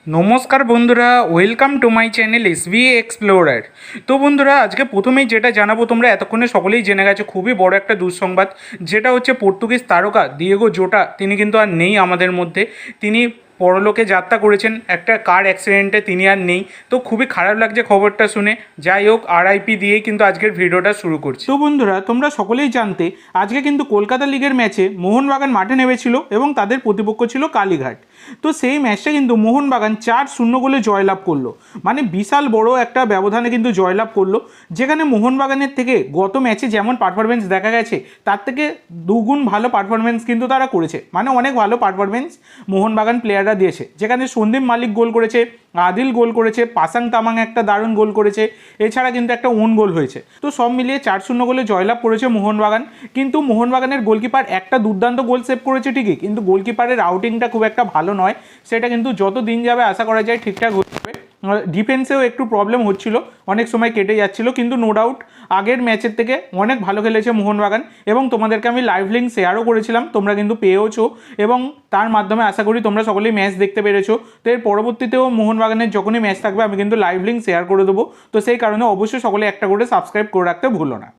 নমস্কার বন্ধুরা, welcome to my channel SB explorer. তো বন্ধুরা, আজকে প্রথমেই যেটা জানাবো, তোমরা এতক্ষণে সকলেই জেনে গেছো খুবই বড় একটা দুঃসংবাদ, যেটা হচ্ছে পর্তুগিজ তারকা দিয়েগো জোটা তিনি কিন্তু আর নেই আমাদের মধ্যে। তিনি পরলোকে যাত্রা করেছেন একটা কার অ্যাক্সিডেন্টে, তিনি আর নেই। তো খুবই খারাপ লাগছে খবরটা শুনে। যাই হোক, আরআইপি দিয়েই কিন্তু আজকের ভিডিওটা শুরু করছি। তো বন্ধুরা, তোমরা সকলেই জানতে আজকে কিন্তু কলকাতা লিগের ম্যাচে মোহনবাগান মাঠে নেমেছিল এবং তাদের প্রতিপক্ষ ছিল কালীঘাট। তো সেই ম্যাচটা কিন্তু মোহনবাগান 4-0 গোলে জয়লাভ করলো, মানে বিশাল বড় একটা ব্যবধানে কিন্তু জয়লাভ করলো। যেখানে মোহনবাগানের থেকে গত ম্যাচে যেমন পারফরমেন্স দেখা গেছে, তার থেকে দুগুণ ভালো পারফরমেন্স কিন্তু তারা করেছে, মানে অনেক ভালো পারফরমেন্স মোহনবাগান প্লেয়াররা দিয়েছে। যেখানে সন্দীপ মালিক গোল করেছে, আদিল গোল করেছে, পাসাং তামাং একটা দারুণ গোল করেছে, এছাড়া কিন্তু একটা ওন গোল হয়েছে। তো সব মিলিয়ে 4-0 গোলে জয়লাভ করেছে মোহনবাগান। কিন্তু মোহনবাগানের গোলকিপার একটা দুর্দান্ত গোল সেভ করেছে ঠিকই, কিন্তু গোলকিপারের আউটিংটা খুব একটা ভালো নয়। সেটা কিন্তু যত দিন যাবে আশা করা যায় ঠিকঠাক হয়ে যাবে। ডিফেন্সেও একটু প্রবলেম হচ্ছিল, অনেক সময় কেটে যাচ্ছিল, কিন্তু নো ডাউট আগের ম্যাচের থেকে অনেক ভালো খেলেছে মোহনবাগান। এবং তোমাদেরকে আমি লাইভ লিঙ্ক শেয়ারও করেছিলাম, তোমরা কিন্তু পেয়েওছো, এবং তার মাধ্যমে আশা করি তোমরা সকলেই ম্যাচ দেখতে পেরেছো। তো এর পরবর্তীতেও মোহনবাগানের যখনই ম্যাচ থাকবে আমি কিন্তু লাইভ লিঙ্ক শেয়ার করে দেবো। তো সেই কারণে অবশ্যই সকলে একটা করে সাবস্ক্রাইব করে রাখতে ভুলো না।